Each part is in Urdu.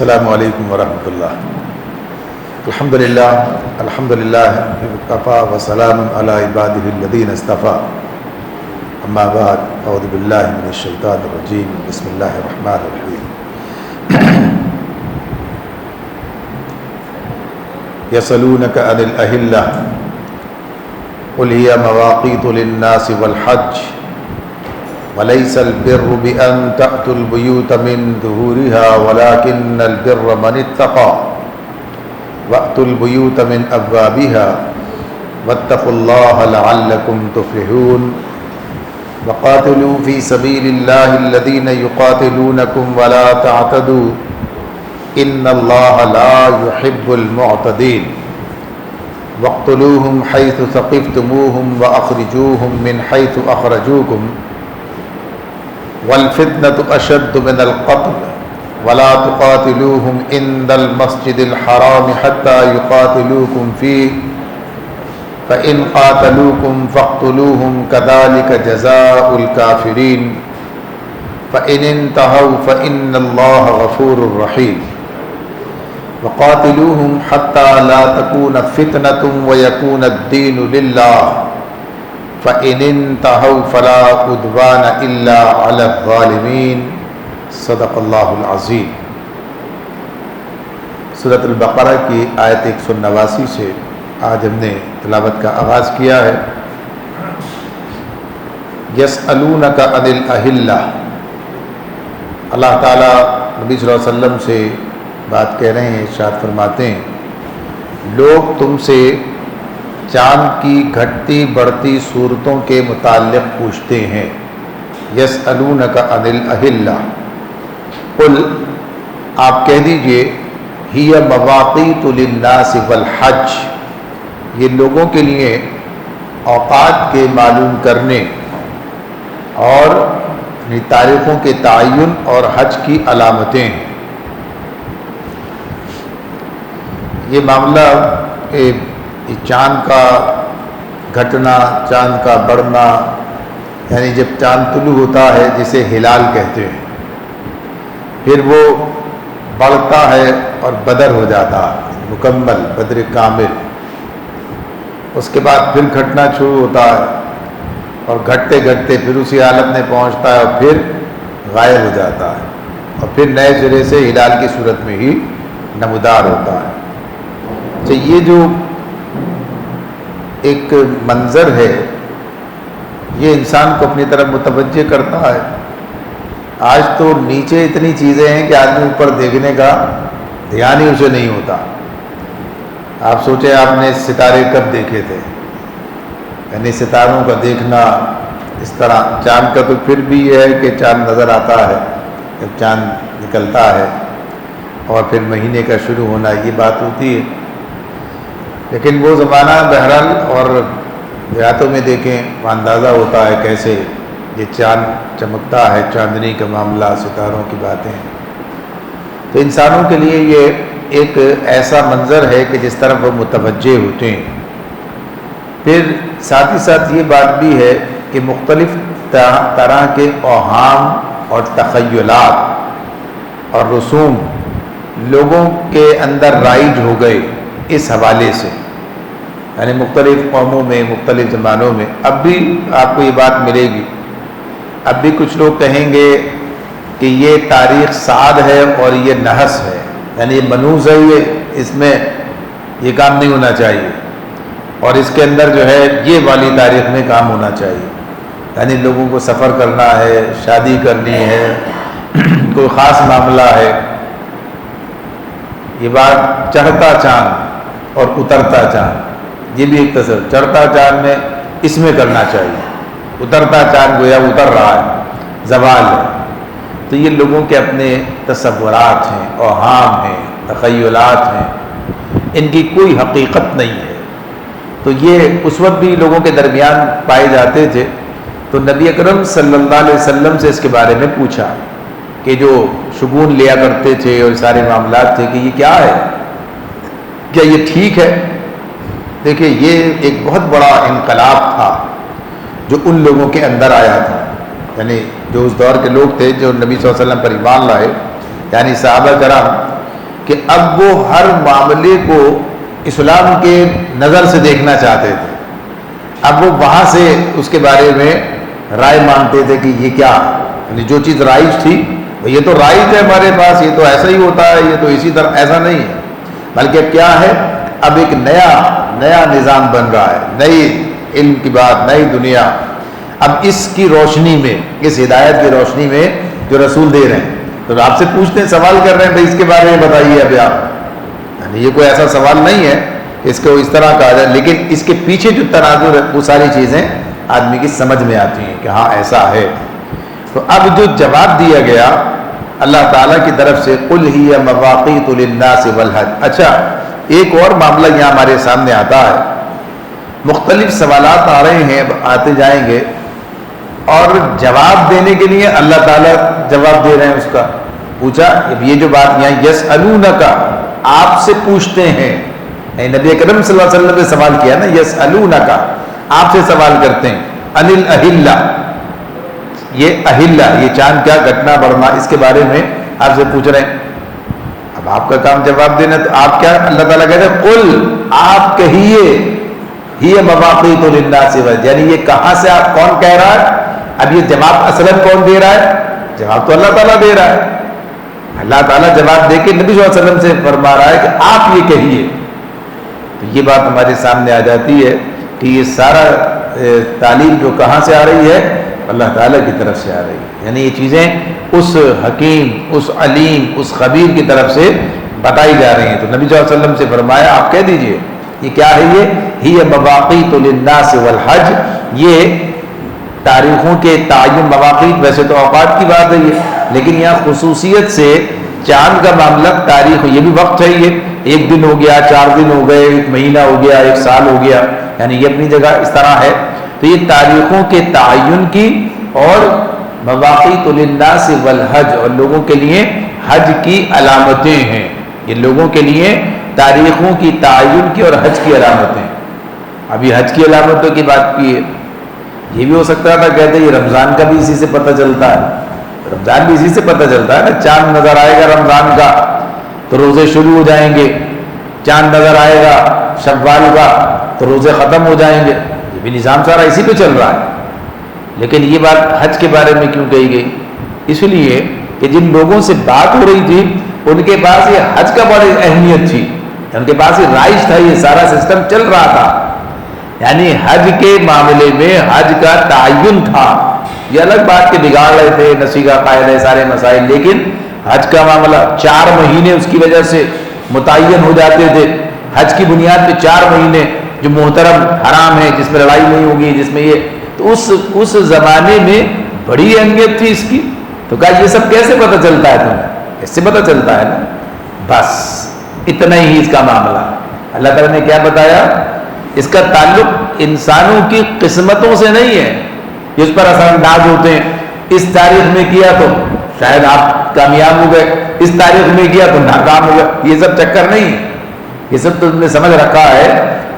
السلام علیکم ورحمۃ اللہ۔ الحمد للہ وکفیٰ وسلام علی عبادہ الذین اصطفیٰ، اما بعد، اعوذ باللہ من الشیطان الرجیم، بسم اللہ الرحمن الرحیم۔ یسألونک عن الأہلة قل ہی مواقیت للناس والحج ولیس البر بأن تأتوا البیوت من ظہورها ولكن البر من اتقى وأتوا البیوت من أبوابها واتقوا الله لعلكم تفلحون وقاتلوا في سبيل الله الذين يقاتلونكم ولا تعتدوا إن الله لا يحب المعتدين واقتلوهم حيث ثقفتموهم وأخرجوهم من حيث أخرجوكم والفتنة أشد من القتل ولا تقاتلوهم عند المسجد الحرام حتى يقاتلوكم فيه فإن قاتلوكم فاقتلوهم كذلك جزاء الكافرين فإن انتهوا فإن الله غفور رحيم وقاتلوهم حتى لا تكون فتنة ويكون الدين لله فإن انتهوا فلا عدوان إلا على الظالمين صدق اللہ العظیم۔ سورۃ البقرہ کی آیت 189 سے آج ہم نے تلاوت کا آغاز کیا ہے۔ یسألونک عن الأہلة، اللہ تعالیٰ نبی صلی اللہ علیہ وسلم سے بات کہہ رہے ہیں، ارشاد فرماتے ہیں لوگ تم سے چاند کی گھٹتی بڑھتی صورتوں کے متعلق پوچھتے ہیں۔ یسألونک عن الأہلة، قل آپ کہہ دیجئے ہی مواقیت للناس والحج، یہ لوگوں کے لیے اوقات کے معلوم کرنے اور تاریخوں کے تعین اور حج کی علامتیں ہیں۔ یہ معاملہ چاند کا گھٹنا، چاند کا بڑھنا، یعنی جب چاند طلوع ہوتا ہے جسے ہلال کہتے ہیں، پھر وہ بڑھتا ہے اور بدر ہو جاتا ہے، مکمل بدر کامل، اس کے بعد پھر گھٹنا شروع ہوتا ہے اور گھٹتے گھٹتے پھر اسی حالت میں پہنچتا ہے اور پھر غائب ہو جاتا ہے اور پھر نئے سرے سے ہلال کی صورت میں ہی نمودار ہوتا ہے۔ تو یہ جو ایک منظر ہے یہ انسان کو اپنی طرف متوجہ کرتا ہے۔ آج تو نیچے اتنی چیزیں ہیں کہ آدمی اوپر دیکھنے کا دھیان ہی اسے نہیں ہوتا۔ آپ سوچیں آپ نے ستارے کب دیکھے تھے، یعنی ستاروں کا دیکھنا اس طرح، چاند کا تو پھر بھی یہ ہے کہ چاند نظر آتا ہے جب چاند نکلتا ہے اور پھر مہینے کا شروع ہونا، یہ بات ہوتی ہے، لیکن وہ زمانہ بہرحال، اور دیہاتوں میں دیکھیں وہ اندازہ ہوتا ہے کیسے یہ چاند چمکتا ہے، چاندنی کا معاملہ، ستاروں کی باتیں۔ تو انسانوں کے لیے یہ ایک ایسا منظر ہے کہ جس طرف وہ متوجہ ہوتے ہیں۔ پھر ساتھ ہی ساتھ یہ بات بھی ہے کہ مختلف طرح کے اوہام اور تخیلات اور رسوم لوگوں کے اندر رائج ہو گئے اس حوالے سے، یعنی مختلف قوموں میں، مختلف زمانوں میں۔ اب بھی آپ کو یہ بات ملے گی، اب بھی کچھ لوگ کہیں گے کہ یہ تاریخ سعد ہے اور یہ نحس ہے، یعنی یہ منحوس ہے، یہ اس میں یہ کام نہیں ہونا چاہیے، اور اس کے اندر جو ہے یہ والی تاریخ میں کام ہونا چاہیے، یعنی لوگوں کو سفر کرنا ہے، شادی کرنی ہے، کوئی خاص معاملہ ہے۔ یہ بات چڑھتا چاند اور اترتا چاند، یہ بھی ایک تصور، چڑھتا چاند میں اس میں کرنا چاہیے، اترتا چاند گویا اتر رہا ہے، زوال ہے۔ تو یہ لوگوں کے اپنے تصورات ہیں، اوہام ہیں، تخیلات ہیں، ان کی کوئی حقیقت نہیں ہے۔ تو یہ اس وقت بھی لوگوں کے درمیان پائے جاتے تھے۔ تو نبی اکرم صلی اللہ علیہ وسلم سے اس کے بارے میں پوچھا کہ جو شگون لیا کرتے تھے اور سارے معاملات تھے کہ یہ کیا ہے، کیا یہ ٹھیک ہے؟ دیکھیں یہ ایک بہت بڑا انقلاب تھا جو ان لوگوں کے اندر آیا تھا، یعنی جو اس دور کے لوگ تھے جو نبی صلی اللہ علیہ وسلم پر ایمان لائے، یعنی صحابہ کرام، کہ اب وہ ہر معاملے کو اسلام کے نظر سے دیکھنا چاہتے تھے. اب وہ وہاں سے اس کے بارے میں رائے مانگتے تھے کہ یہ کیا، یعنی جو چیز رائج تھی یہ تو رائج ہے ہمارے پاس، یہ تو ایسا ہی ہوتا ہے، یہ تو اسی طرح، ایسا نہیں ہے. بلکہ اب کیا ہے، اب ایک نیا نظام بن رہا ہے، نئی علم کی بات، نئی دنیا. اب اس کی روشنی میں، اس ہدایت کی روشنی میں جو رسول دے رہے ہیں، تو آپ سے پوچھتے ہیں، سوال کر رہے ہیں بھائی اس کے بارے میں بتائیے. ابھی آپ، یعنی یہ کوئی ایسا سوال نہیں ہے اس کو اس طرح کہا جائے، لیکن اس کے پیچھے جو تناظر ہے وہ ساری چیزیں آدمی کی سمجھ میں آتی ہیں کہ ہاں ایسا ہے. تو اب جو جواب دیا گیا اللہ تعالیٰ کی طرف سے، قل ہی مواقیت للناس والحج. اچھا، ایک اور معاملہ یہاں ہمارے سامنے آتا ہے. مختلف سوالات آ رہے ہیں، آتے جائیں گے، اور جواب دینے کے لیے اللہ تعالیٰ جواب دے رہے ہیں. اس کا پوچھا، یہ جو بات یہاں یسألونک، آپ سے پوچھتے ہیں، نبی اکرم صلی اللہ علیہ وسلم نے سوال کیا نا، یسألونک، آپ سے سوال کرتے ہیں، عن الاہلہ، یہ اہلہ، یہ چاند کیا گھٹنا بڑھنا، اس کے بارے میں آپ سے پوچھ رہے ہیں. اب آپ کا کام جواب دینا، تو آپ کیا، اللہ تعالیٰ کہتے ہیں قل، آپ کہیے، ہی مواقیت للناس، یعنی یہ کہاں سے، آپ کون کہہ رہا ہے. اب یہ جواب اصلاً کون دے رہا ہے؟ جواب تو اللہ تعالیٰ دے رہا ہے. اللہ تعالیٰ جواب دے کے نبی صلی اللہ علیہ وسلم سے فرما رہا ہے کہ آپ یہ کہیے. تو یہ بات ہمارے سامنے آ جاتی ہے کہ یہ سارا تعلیم جو کہاں سے آ رہی ہے، اللہ تعالیٰ کی طرف سے آ رہی ہے. یعنی یہ چیزیں اس حکیم، اس علیم، اس خبیر کی طرف سے بتائی جا رہی ہیں. تو نبی صلی اللہ علیہ وسلم سے فرمایا، آپ کہہ دیجئے یہ کیا ہے، یہ ہی مواقیت للناس والحج، یہ تاریخوں کے تعین، مواقیت ویسے تو اوقات کی بات ہے یہ، لیکن یہاں خصوصیت سے چاند کا معاملہ تاریخ، یہ بھی وقت ہے، یہ ایک دن ہو گیا، 4 دن ہو گئے، 1 مہینہ ہو گیا، 1 سال ہو گیا، یعنی یہ اپنی جگہ اس طرح ہے. تو یہ تاریخوں کے تعین کی، اور مواقیت للناس والحج، اور لوگوں کے لیے حج کی علامتیں ہیں. یہ لوگوں کے لیے تاریخوں کی تعین کی اور حج کی علامتیں. ابھی حج کی علامتوں کی بات کی ہے، یہ بھی ہو سکتا تھا کہتے یہ رمضان کا بھی اسی سے پتہ چلتا ہے، رمضان بھی اسی سے پتہ چلتا ہے نا. چاند نظر آئے گا رمضان کا تو روزے شروع ہو جائیں گے، چاند نظر آئے گا شوال کا تو روزے ختم ہو جائیں گے. یہ بھی نظام سارا اسی پہ چل رہا ہے. لیکن یہ بات حج کے بارے میں کیوں کہی گئی؟ اس لیے کہ جن لوگوں سے بات ہو رہی تھی ان کے پاس یہ حج کا بڑی اہمیت تھی، ان کے پاس یہ رائج تھا، یہ سارا سسٹم چل رہا تھا. یعنی حج کے معاملے میں حج کا تعین تھا. یہ الگ بات کے بگاڑ رہے تھے، نسیگا قائد ہے، سارے مسائل، لیکن حج کا معاملہ 4 مہینے اس کی وجہ سے متعین ہو جاتے تھے. حج کی بنیاد پہ 4 مہینے جو محترم حرام ہے، جس میں لڑائی نہیں ہوگی، جس میں یہ، تو اس زمانے میں بڑی اہمیت تھی اس کی. تو کہا یہ سب کیسے پتہ چلتا ہے تمہیں؟ اس سے پتہ چلتا ہے نا. بس اتنا ہی اس کا معاملہ. اللہ تعالیٰ نے کیا بتایا؟ اس کا تعلق انسانوں کی قسمتوں سے نہیں ہے، اس پر اثر انداز ہوتے ہیں. اس تاریخ میں کیا تو شاید آپ کامیاب ہو گئے، اس تاریخ میں کیا تو ناکام ہو گئے. یہ سب چکر نہیں ہے. یہ سب تو تم نے سمجھ رکھا ہے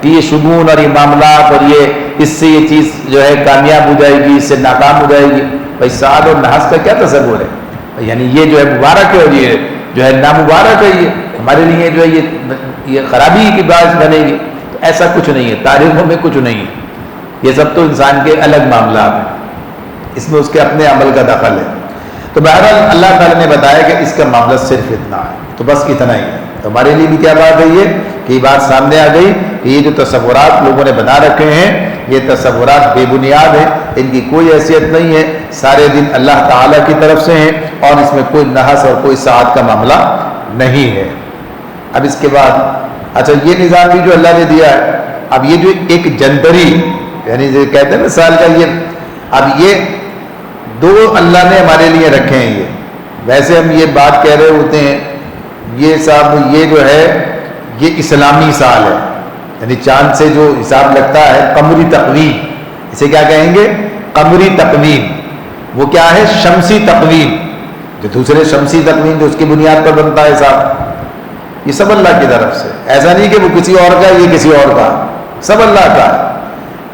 کہ یہ شگون اور یہ معاملات اور یہ اس سے یہ چیز جو ہے کامیاب ہو جائے گی، اس سے ناکام ہو جائے گی. بھائی سعد اور نحس کا کیا تصور ہے؟ یعنی یہ جو ہے مبارک ہے اور یہ جو ہے نامبارک ہے، یہ ہمارے لیے جو ہے یہ خرابی کی باعث بنے گی. تو ایسا کچھ نہیں ہے، تاریخوں میں کچھ نہیں ہے. یہ سب تو انسان کے الگ معاملات ہیں، اس میں اس کے اپنے عمل کا دخل ہے. تو بہرحال اللہ تعالیٰ نے بتایا کہ اس کا معاملہ صرف اتنا ہے، تو بس اتنا ہی ہے. تو ہمارے لیے بھی کیا بات ہے یہ کہ یہ بات سامنے آ گئی کہ یہ جو تصورات لوگوں نے بنا رکھے ہیں، یہ تصورات بے بنیاد ہیں، ان کی کوئی حیثیت نہیں ہے. سارے دن اللہ تعالیٰ کی طرف سے ہیں، اور اس میں کوئی نحس اور کوئی ساعت کا معاملہ نہیں ہے. اب اس کے بعد اچھا یہ نظام بھی جو اللہ نے دیا ہے، اب یہ جو ایک جنتری، یعنی جو کہتے ہیں نا سال کا، یہ اب یہ 2 اللہ نے ہمارے لیے رکھے ہیں. یہ ویسے ہم یہ بات کہہ رہے ہوتے ہیں، یہ صاحب یہ جو ہے یہ اسلامی سال ہے، یعنی چاند سے جو حساب لگتا ہے قمری تقویم، اسے کیا کہیں گے؟ قمری تقویم. وہ کیا ہے؟ شمسی تقویم. جو دوسرے شمسی تقویم جو اس کی بنیاد پر بنتا ہے حساب، یہ سب اللہ کی طرف سے. ایسا نہیں کہ وہ کسی اور کا، یہ کسی اور کا، سب اللہ کا ہے.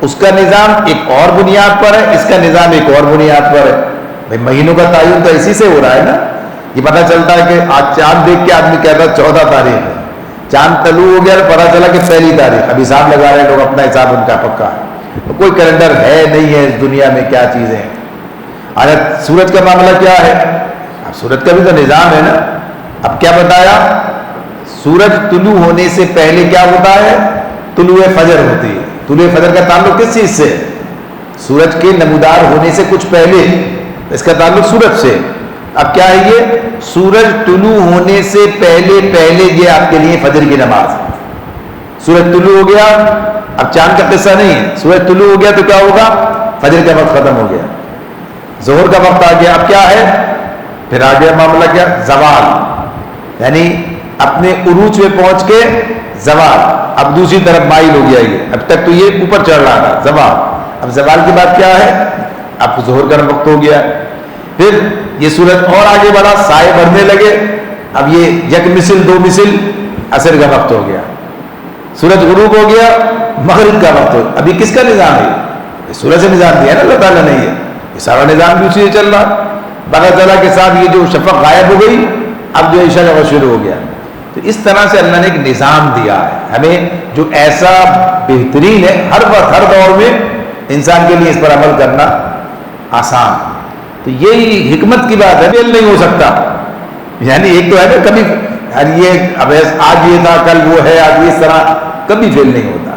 اس کا نظام ایک اور بنیاد پر ہے، اس کا نظام ایک اور بنیاد پر ہے. بھائی مہینوں کا تعین تو اسی سے ہو رہا ہے نا. یہ پتہ چلتا ہے کہ آج چاند دیکھ کے آدمی کہتا ہے 14 تاریخ ہے، چاند طلوع ہو گیا پتہ چلا کہ پہلی تاریخ، اب حساب لگا رہے ہیں لوگ، اپنا حساب ان کا پکا ہے، تو کوئی کیلنڈر ہے نہیں ہے اس دنیا میں، کیا چیزیں ہیں۔ آج سورج کا معاملہ کیا ہے؟ اب سورج کا بھی تو نظام ہے نا۔ اب کیا بتایا؟ سورج طلوع ہونے سے پہلے کیا ہوتا ہے؟ طلوع فجر ہوتی ہے۔ طلوع فجر کا تعلق کس چیز سے؟ سورج کے نمودار ہونے سے کچھ پہلے، اس کا تعلق سورج سے۔ اب کیا ہے یہ؟ سورج طلوع ہونے سے پہلے پہلے یہ آپ کے لیے فجر کی نماز۔ سورج طلوع ہو گیا، اب چاند کا قصہ نہیں ہے، سورج طلوع ہو گیا تو کیا ہوگا؟ فجر کا وقت ختم ہو گیا، ظہر کا وقت آ گیا۔ اب کیا ہے؟ پھر آ گیا معاملہ کیا؟ زوال، یعنی اپنے عروج پہ پہنچ کے زوال، اب دوسری طرف مائل ہو گیا یہ، اب تک تو یہ اوپر چڑھ رہا تھا، زوال۔ اب زوال کے بعد کیا ہے؟ اب ظہر کا وقت ہو گیا، پھر یہ سورج اور آگے بڑھا، سائے بڑھنے لگے، اب یہ یک مثل دو مثل عصر کا وقت ہو گیا، سورج غروب ہو گیا، مغرب کا وقت ہو گیا۔ ابھی کس کا نظام ہے؟ یہ سورج سے نظام دیا نا اللہ تعالیٰ نے، یہ سارا نظام بھی اسی سے چل رہا۔ پتہ چلا کے ساتھ یہ جو شفق غائب ہو گئی، اب جو عشاء کا وقت شروع ہو گیا۔ تو اس طرح سے اللہ نے ایک نظام دیا ہے ہمیں، جو ایسا بہترین ہے، ہر وقت ہر دور میں انسان کے لیے اس پر عمل کرنا آسان۔ تو یہی حکمت کی بات ہے، فیل نہیں ہو سکتا، یعنی ایک تو ہے نا کبھی یہ اب آج یہ تھا کل وہ ہے، آج اس طرح کبھی فیل نہیں ہوتا۔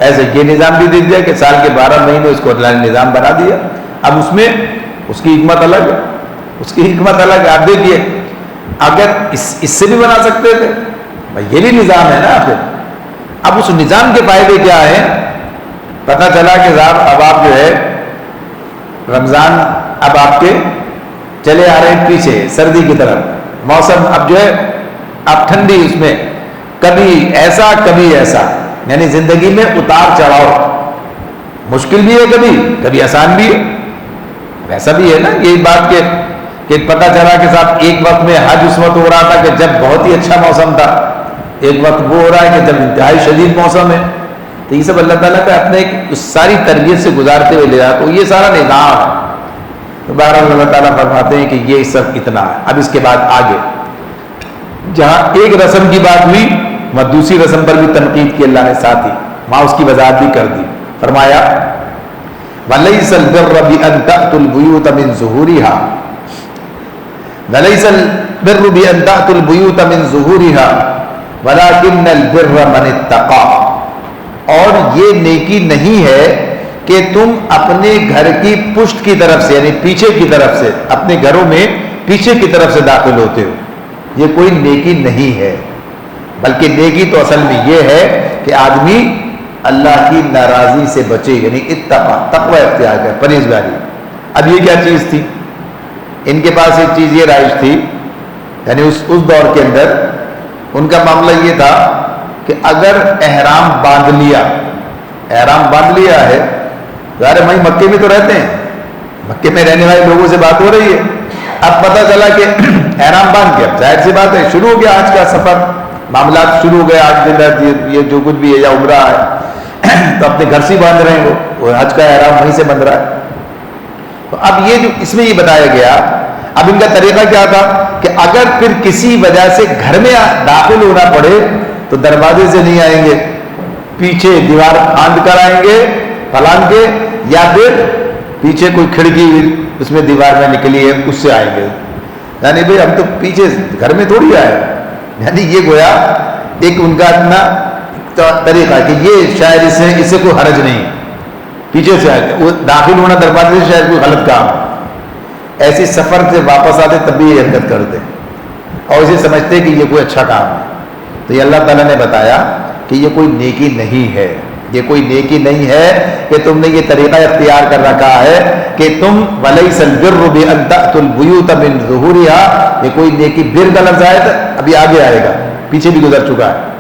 ایسے یہ نظام بھی دے دیا کہ سال کے 12 مہینے اس کو اللہ نے نظام بنا دیا، اب اس میں اس کی حکمت الگ ہے، اس کی حکمت الگ ہے۔ آپ دیکھیے اگر اس سے بھی بنا سکتے تھے بھائی، یہ بھی نظام ہے نا۔ پھر اب اس نظام کے فائدے کیا ہیں؟ پتہ چلا کہ صاحب اب آپ جو ہے رمضان اب آپ کے چلے آ رہے ہیں پیچھے سردی کی طرف، موسم اب جو ہے اب ٹھنڈی، اس میں کبھی ایسا کبھی ایسا، یعنی زندگی میں اتار چڑھاؤ، مشکل بھی ہے کبھی کبھی آسان بھی ہے۔ ویسا بھی ہے نا یہی بات کہ پتہ چلا کہ صاحب ایک وقت میں حج اس وقت ہو رہا تھا کہ جب بہت ہی اچھا موسم تھا، ایک وقت وہ ہو رہا ہے کہ جب انتہائی شدید موسم ہے۔ تو یہ سب اللہ تعالیٰ کا اپنے اس ساری تربیت سے گزارتے ہوئے لے جاتا، تو یہ سارا نظام ہے۔ تو بہرحال اللہ تعالیٰ فرماتے ہیں کہ یہ سب اتنا ہے۔ اب اس کے بعد آگے جہاں ایک رسم کی بات ہوئی، وہاں دوسری رسم پر بھی تنقید کی اللہ نے ساتھ ہی، وہاں اس کی وضاحت بھی کر دی۔ فرمایا وَلَيْسَ الْبِرَّ بِأَن تَأْتُوا الْبُيُوتَ مِن ظُهُورِهَا وَلَيْسَ الْبِرُّ بِأَن تَأْتُوا الْبُيُوتَ مِن ظُهُورِهَا وَلَكِنَّ الْبِرَّ مَنِ اتَّقَىٰ، اور یہ نیکی نہیں ہے کہ تم اپنے گھر کی پشت کی طرف سے، یعنی پیچھے کی طرف سے، اپنے گھروں میں پیچھے کی طرف سے داخل ہوتے ہو، یہ کوئی نیکی نہیں ہے، بلکہ نیکی تو اصل میں یہ ہے کہ آدمی اللہ کی ناراضی سے بچے، یعنی اتقا، تقوی اختیار کرے، پرہیزگاری۔ اب یہ کیا چیز تھی؟ ان کے پاس ایک چیز یہ رائج تھی، یعنی اس دور کے اندر ان کا معاملہ یہ تھا کہ اگر احرام باندھ لیا ہے، ظاہر ہے مکے میں تو رہتے ہیں، مکے میں رہنے والے لوگوں سے بات ہو رہی ہے، اب پتہ چلا کہ احرام باندھ گیا، ظاہر سی بات ہے شروع ہو گیا آج کا سفر، معاملات شروع ہو گئے، 8 دن یہ جو کچھ بھی ہے یا عمرہ ہے تو اپنے گھر سے باندھ رہے ہیں، وہ حج کا احرام وہیں سے بندھ رہا ہے۔ تو اب یہ جو اس میں یہ بتایا گیا، اب ان کا طریقہ کیا تھا کہ اگر پھر کسی وجہ سے گھر میں داخل ہونا پڑے تو دروازے سے نہیں آئیں گے، پیچھے دیوار پھاند کر آئیں گے پھلانگ کے، یا پھر پیچھے کوئی کھڑکی اس میں دیوار میں نکلی ہے اس سے آئیں گے، یعنی بھائی ہم تو پیچھے گھر میں تھوڑی آئے، یعنی یہ گویا ایک ان کا اپنا طریقہ کہ یہ شاید اس سے کوئی حرج نہیں، پیچھے سے آئے، وہ داخل ہونا دروازے سے شاید کوئی غلط کام، ایسی سفر سے واپس آتے تب بھی یہ حرکت کرتے اور اسے سمجھتے کہ یہ کوئی اچھا کام ہے۔ تو یہ اللہ تعالیٰ نے بتایا کہ یہ کوئی نیکی نہیں ہے، یہ کوئی نیکی نہیں ہے کہ تم نے یہ طریقہ اختیار کر رکھا ہے کہ تم وَلَيْسَ الْبِرُّ بِأَن تَأْتُوا الْبُيُوتَ مِن ظُهُورِهَا، یہ کوئی نیکی، بر کا لفظ آیا تھا ابھی آگے آئے گا، پیچھے بھی گزر چکا ہے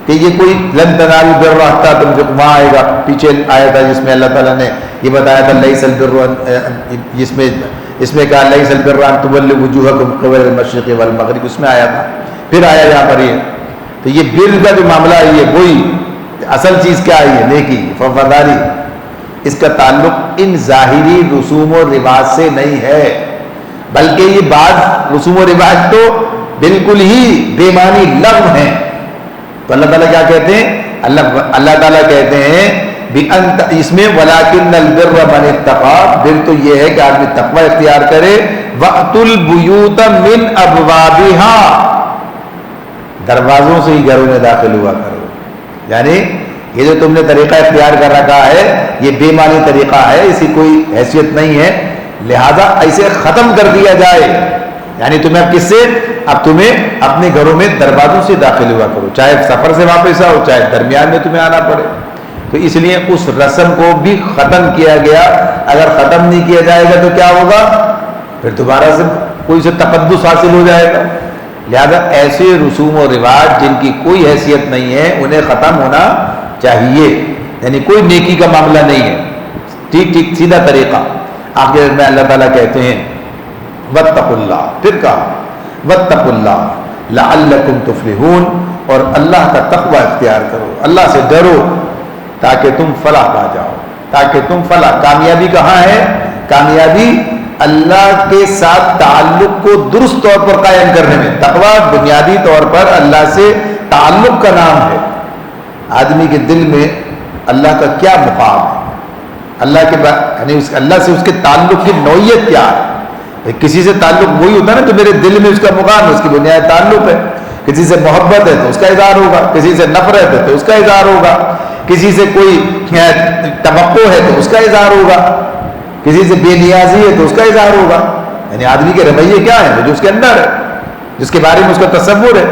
کہ یہ کوئی لن تنالوا البر حتىٰ تنفقوا، وہاں آئے گا، پیچھے آیا تھا جس میں اللہ تعالیٰ نے یہ بتایا تھا لَيْسَ الْبِرُّ، اس میں کہا لَيْسَ الْبِرُّ أَن تُوَلُّوا وُجُوهَكُمْ قِبَلَ الْمَشْرِقِ وَالْمَغْرِبِ، اس میں آیا تھا، پھر آیا یہاں پر یہ۔ تو یہ بر کا جو معاملہ ہے، یہ وہی اصل چیز کیا ہے، یہ نیکی، وفاداری، اس کا تعلق ان ظاہری رسوم و رواج سے نہیں ہے، بلکہ یہ بعض رسوم و رواج تو بالکل ہی بے معنی لغو ہیں. تو اللہ تعالیٰ کیا کہتے ہیں؟ اللہ تعالیٰ کہتے ہیں اس میں وَلَٰكِنَّ الْبِرَّ مَنِ اتَّقَىٰ، بر تو یہ ہے کہ آدمی تقوی اختیار کرے. وَأْتُوا الْبُيُوتَ مِنْ أَبْوَابِهَا، دروازوں سے ہی گھروں میں داخل ہوا کرو. یعنی یہ جو تم نے طریقہ اختیار کر رکھا ہے یہ بے معنی طریقہ ہے، اس کی کوئی حیثیت نہیں ہے، لہذا ایسے ختم کر دیا جائے. یعنی تمہیں اب کس سے؟ اب تمہیں اپنے گھروں میں دروازوں سے داخل ہوا کرو، چاہے سفر سے واپس آؤ چاہے درمیان میں تمہیں آنا پڑے. تو اس لیے اس رسم کو بھی ختم کیا گیا. اگر ختم نہیں کیا جائے گا تو کیا ہوگا؟ پھر دوبارہ سے کوئی سے تقدس حاصل ہو جائے گا. لہذا ایسے رسوم و رواج جن کی کوئی حیثیت نہیں ہے انہیں ختم ہونا چاہیے. یعنی کوئی نیکی کا معاملہ نہیں ہے، ٹھیک سیدھا طریقہ. آخر میں اللہ تعالیٰ کہتے ہیں واتقوا اللہ، پھر کہا واتقوا اللہ لعلکم تفلحون، اور اللہ کا تقوی اختیار کرو، اللہ سے ڈرو تاکہ تم فلاح پا جاؤ، تاکہ تم فلاح. کامیابی کہاں ہے؟ کامیابی اللہ کے ساتھ تعلق کو درست طور پر قائم کرنے میں. تقوی بنیادی طور پر اللہ سے تعلق کا نام ہے. آدمی کے دل میں اللہ کا کیا مقام ہے، اللہ کے یعنی اللہ سے اس کے تعلق کی نوعیت کیا ہے. کسی سے تعلق وہی ہوتا ہے نا جو میرے دل میں اس کا مقام ہے، اس کی بنیاد تعلق ہے. کسی سے محبت ہے تو اس کا اظہار ہوگا، کسی سے نفرت ہے تو اس کا اظہار ہوگا، کسی سے کوئی توقع ہے تو اس کا اظہار ہوگا، کسی سے بے نیازی ہے تو اس کا اظہار ہوگا. یعنی آدمی کے رویے کیا ہے جو اس کے اندر ہے، جس کے بارے میں اس کا تصور ہے.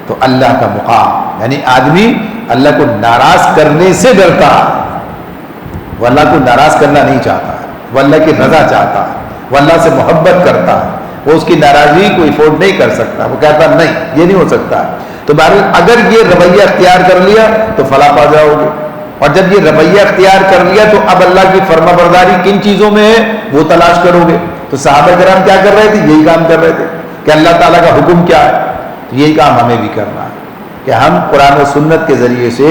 تو اللہ کا مقام یعنی آدمی اللہ کو ناراض کرنے سے ڈرتا ہے، وہ اللہ کو ناراض کرنا نہیں چاہتا ہے، وہ اللہ کی رضا چاہتا ہے، وہ اللہ سے محبت کرتا ہے، وہ اس کی ناراضگی کو افورڈ نہیں کر سکتا، وہ کہتا نہیں یہ نہیں ہو سکتا ہے. تو بہرحال اگر یہ رویہ اختیار کر لیا تو فلاح پا جاؤ گے. اور جب یہ رویہ اختیار کر لیا تو اب اللہ کی فرما برداری کن چیزوں میں ہے وہ تلاش کرو گے. تو صحابہ کرام کیا کر رہے تھے؟ یہی کام کر رہے تھے کہ اللہ تعالیٰ کا حکم کیا ہے. یہی کام ہمیں بھی کرنا ہے کہ ہم قرآن و سنت کے ذریعے سے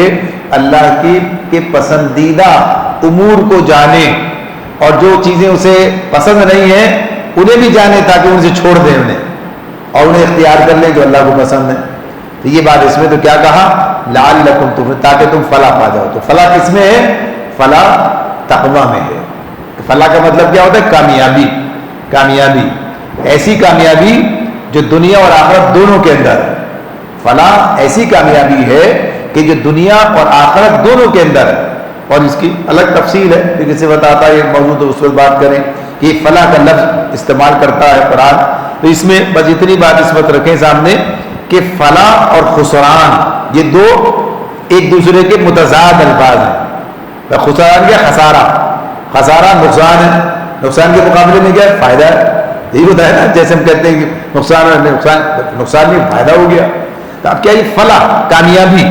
اللہ کے پسندیدہ امور کو جانیں، اور جو چیزیں اسے پسند نہیں ہیں انہیں بھی جانیں تاکہ ان سے چھوڑ دیں انہیں، اور انہیں اختیار کر لیں جو اللہ کو پسند ہے. تو یہ بات اس میں تو کیا کہا؟ لعلکم تفلحون، تاکہ تم فلاح پا جاؤ. تو فلاح کس میں ہے؟ فلاح تقوی میں ہے. فلاح کا مطلب کیا ہوتا ہے؟ کامیابی. کامیابی ایسی کامیابی جو دنیا اور آخرت دونوں کے اندر ہے. فلاح ایسی کامیابی ہے کہ جو دنیا اور آخرت دونوں کے اندر ہے. اور اس کی الگ تفصیل ہے، لیکن سے بتاتا ہے یہ موضوع تو اس وقت بات کریں کہ فلاح کا لفظ استعمال کرتا ہے قرآن. تو اس میں بس اتنی بات اس وقت رکھیں سامنے کہ فلاح اور خسران یہ دو ایک دوسرے کے متضاد الفاظ ہیں. خسران کیا؟ خسارہ. خسارہ نقصان ہے، نقصان کے مقابلے میں کیا ہے؟ فائدہ ہے. یہی ہوتا ہے نا، جیسے ہم کہتے ہیں کہ نقصان میں فائدہ ہو گیا. تو اب کیا یہ فلاح کامیابی،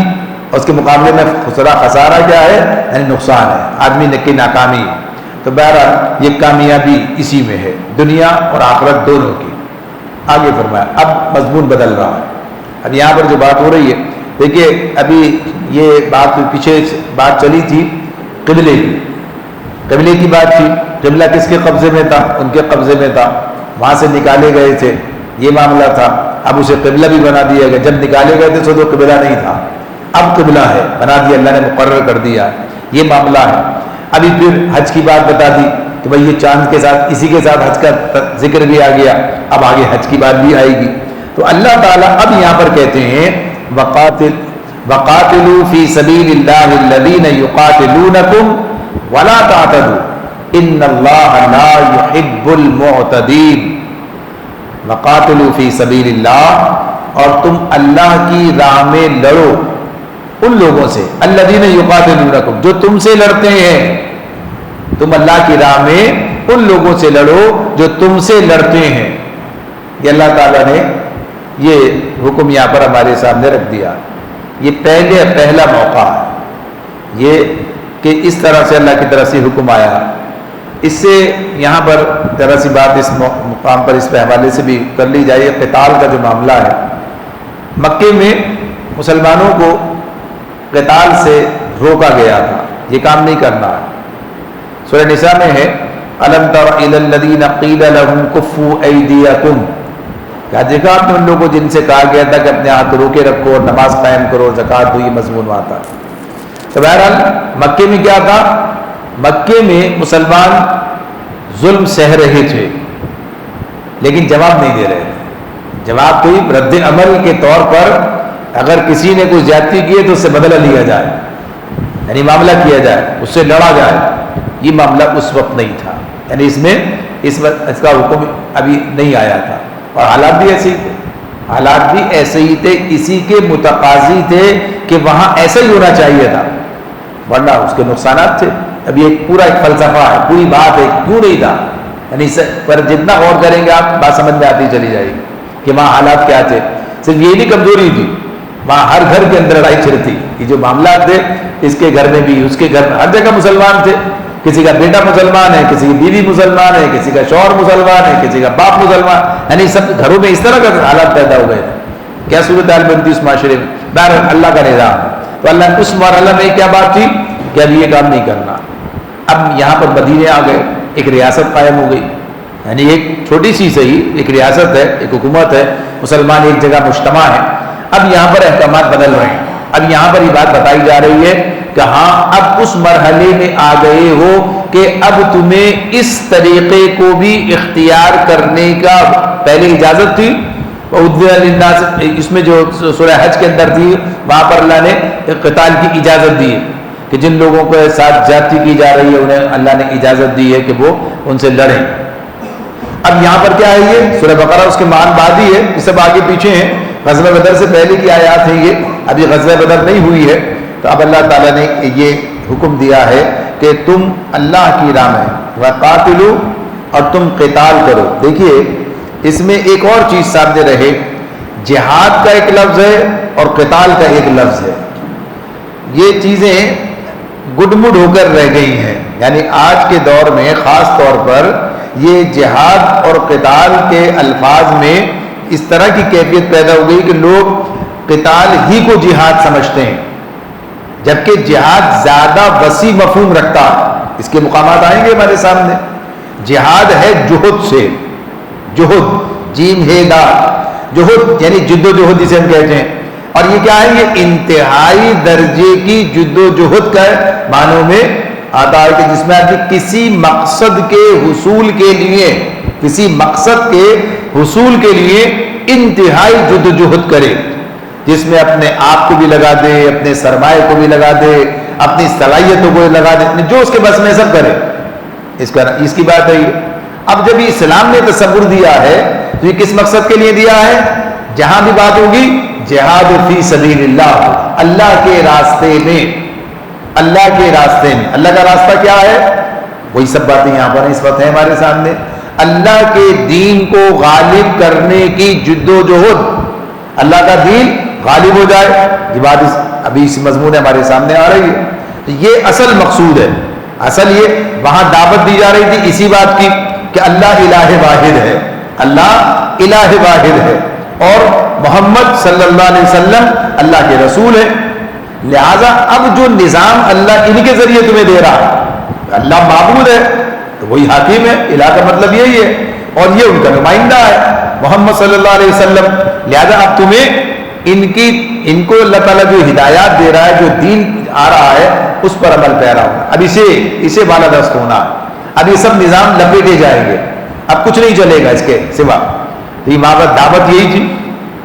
اور اس کے مقابلے میں خسارہ کیا ہے؟ یعنی نقصان ہے، آدمی کی ناکامی. تو بہرحال یہ کامیابی اسی میں ہے، دنیا اور آخرت دونوں کی. آگے فرمایا اب مضمون بدل رہا ہے. اب یہاں پر جو بات ہو رہی ہے دیکھیے، ابھی یہ بات پیچھے بات چلی تھی قبلے کی، قبلے کی بات تھی. قبلہ کس کے قبضے میں تھا؟ ان کے قبضے میں تھا، وہاں سے نکالے گئے تھے، یہ معاملہ تھا. اب اسے قبلہ بھی بنا دیا گیا. جب نکالے گئے تھے تو قبلہ نہیں تھا، اب قبلہ ہے، بنا دیا، اللہ نے مقرر کر دیا. یہ معاملہ ہے. ابھی پھر حج کی بات بتا دی کہ بھئی یہ چاند کے ساتھ اسی کے ساتھ حج کا ذکر بھی آ گیا. اب آگے حج کی بات بھی آئے گی. تو اللہ تعالیٰ اب یہاں پر کہتے ہیں وَقَاتِلُوا فِي سَبِيلِ اللَّهِ الَّذِينَ يُقَاتِلُونَكُمْ وَلَا تَعْتَدُوا إِنَّ اللَّهَ لَا يُحِبُّ الْمُعْتَدِينَ. وَقَاتِلُوا فِي سَبِيلِ اللَّهِ، اور تم اللہ کی راہ میں لڑو ان لوگوں سے، الَّذِينَ يُقَاتِلُونَكُمْ جو تم سے لڑتے ہیں. تم اللہ کی راہ میں ان لوگوں سے لڑو جو تم سے لڑتے ہیں. یہ اللہ تعالیٰ نے یہ حکم یہاں پر ہمارے سامنے رکھ دیا. یہ پہلا موقع ہے یہ کہ اس طرح سے اللہ کی طرف سے حکم آیا. اس سے یہاں پر ذرا سی بات اس مقام پر اس پہ حوالے سے بھی کر لی جائے. قتال کا جو معاملہ ہے، مکے میں مسلمانوں کو قتال سے روکا گیا تھا، یہ کام نہیں کرنا ہے. سورہ نساء میں ہے الم تر الی الذین قیل لهم کفوا ایدیکم، کیا دیکھا آپ نے ان لوگوں کو جن سے کہا گیا تھا کہ اپنے ہاتھ روکے رکھو اور نماز قائم کرو، زکوٰۃ دو، یہ مضمون وہاں تھا۔ تو بہرحال مکے میں کیا تھا، مکے میں مسلمان ظلم سہ رہے تھے لیکن جواب نہیں دے رہے تھے۔ جواب کوئی رد عمل کے طور پر اگر کسی نے کوئی زیادتی کی ہے تو اس سے بدلہ لیا جائے، یعنی معاملہ کیا جائے، اس سے لڑا جائے، یہ معاملہ اس وقت نہیں تھا، یعنی اس میں اس وقت اس کا حکم ابھی نہیں آیا تھا، اور حالات بھی ایسے ہی تھے، حالات بھی ایسے ہی تھے، اسی کے متقاضی تھے کہ وہاں ایسا ہی ہونا چاہیے تھا، ورنہ اس کے نقصانات تھے۔ ابھی ایک پورا ایک فلسفہ ہے، پوری بات ہے کیوں نہیں تھا، یعنی پر جتنا غور کریں گے آپ بات سمجھ میں آتی چلی جائے گی کہ وہاں حالات کیا تھے۔ صرف یہ نہیں کمزوری تھی، وہاں ہر گھر کے اندر لڑائی چھڑ تھی، یہ جو معاملات تھے اس کے گھر میں بھی، اس کے گھر میں، ہر جگہ مسلمان تھے، کسی کا بیٹا مسلمان ہے، کسی کی بیوی مسلمان ہے، کسی کا شوہر مسلمان ہے، کسی کا باپ مسلمان، یعنی سب گھروں میں اس طرح کا حالات پیدا ہو گئے تھے۔ کیا صورتحال بنتی اس معاشرے میں؟ بہرحال اللہ کا نظام، تو اللہ اس مرحلہ میں کیا بات تھی کہ اب یہ کام نہیں کرنا۔ اب یہاں پر مدینے آ گئے، ایک ریاست قائم ہو گئی، یعنی ایک چھوٹی سی صحیح ایک ریاست ہے، ایک حکومت ہے، مسلمان ایک جگہ مجتمع ہے۔ اب یہاں پر احکامات بدل رہے ہیں، اب یہاں پر یہ بات بتائی جا رہی ہے کہ ہاں اب اس مرحلے میں آ گئے ہو کہ اب تمہیں اس طریقے کو بھی اختیار کرنے کا، پہلے اجازت تھی اس میں جو سورہ حج کے اندر تھی، وہاں پر اللہ نے قتال کی اجازت دی ہے کہ جن لوگوں کے ساتھ زیادتی کی جا رہی ہے انہیں اللہ نے اجازت دی ہے کہ وہ ان سے لڑیں۔ اب یہاں پر کیا ہے، یہ سورہ بقرہ اس کے مان بعد ہی ہے، یہ سب آگے پیچھے ہیں، غزوہ بدر سے پہلے کی آیات ہیں یہ، ابھی غزوہ بدر نہیں ہوئی ہے، تو اب اللہ تعالیٰ نے یہ حکم دیا ہے کہ تم اللہ کی راہ میں وقاتلوا، اور تم قتال کرو۔ دیکھیے اس میں ایک اور چیز سامنے رہے، جہاد کا ایک لفظ ہے اور قتال کا ایک لفظ ہے، یہ چیزیں گڈمڈ ہو کر رہ گئی ہیں، یعنی آج کے دور میں خاص طور پر یہ جہاد اور قتال کے الفاظ میں اس طرح کی کیفیت پیدا ہو گئی کہ لوگ قتال ہی کو جہاد سمجھتے ہیں، جبکہ جہاد زیادہ وسیع مفہوم رکھتا ہے۔ اس کے مقامات آئیں گے ہمارے سامنے۔ جہاد ہے جہد سے، جہد جیم ہے دا، جہد یعنی جد و جہد جسے ہم کہتے ہیں، اور یہ کیا ہے، یہ انتہائی درجے کی جد و جہد کا معنوں میں آتا ہے کہ جس میں آدمی کسی مقصد کے حصول کے لیے، کسی مقصد کے حصول کے لیے انتہائی جد و جہد کرے، جس میں اپنے آپ کو بھی لگا دے، اپنے سرمایہ کو بھی لگا دے، اپنی صلاحیتوں کو لگا دے، جو اس کے بس میں سب کرے، اس کی بات ہے یہ۔ اب جب اسلام نے تصور دیا ہے تو یہ کس مقصد کے لیے دیا ہے؟ جہاں بھی بات ہوگی جہاد فی سبیل اللہ، اللہ کے راستے میں، اللہ کے راستے میں۔ اللہ کا راستہ کیا ہے؟ وہی سب باتیں یہاں پر اس وقت ہیں ہمارے سامنے، اللہ کے دین کو غالب کرنے کی جد و جہد، اللہ کا دین غالب ہو جائے، یہ بات ابھی اس مضمون ہمارے سامنے آ رہی ہے۔ تو یہ اصل مقصود ہے، اصل یہ وہاں دعوت دی جا رہی تھی اسی بات کی کہ اللہ الہ واحد ہے، اللہ الہ واحد ہے، اور محمد صلی اللہ علیہ وسلم اللہ کے رسول ہے۔ لہذا اب جو نظام اللہ ان کے ذریعے تمہیں دے رہا ہے، اللہ معبود ہے تو وہی حاکم ہے، الہ کا مطلب یہی ہے، اور یہ ان کا نمائندہ ہے محمد صلی اللہ علیہ وسلم۔ لہذا اب تمہیں ان کو اللہ تعالیٰ جو ہدایات دے رہا ہے، جو دین آ رہا ہے، اس پر عمل پیرا ہونا، اب اسے بالادست ہونا، اب یہ سب نظام لپیٹے جائیں گے، اب کچھ نہیں چلے گا اس کے سوا۔ تو یہ دعوت یہی تھی،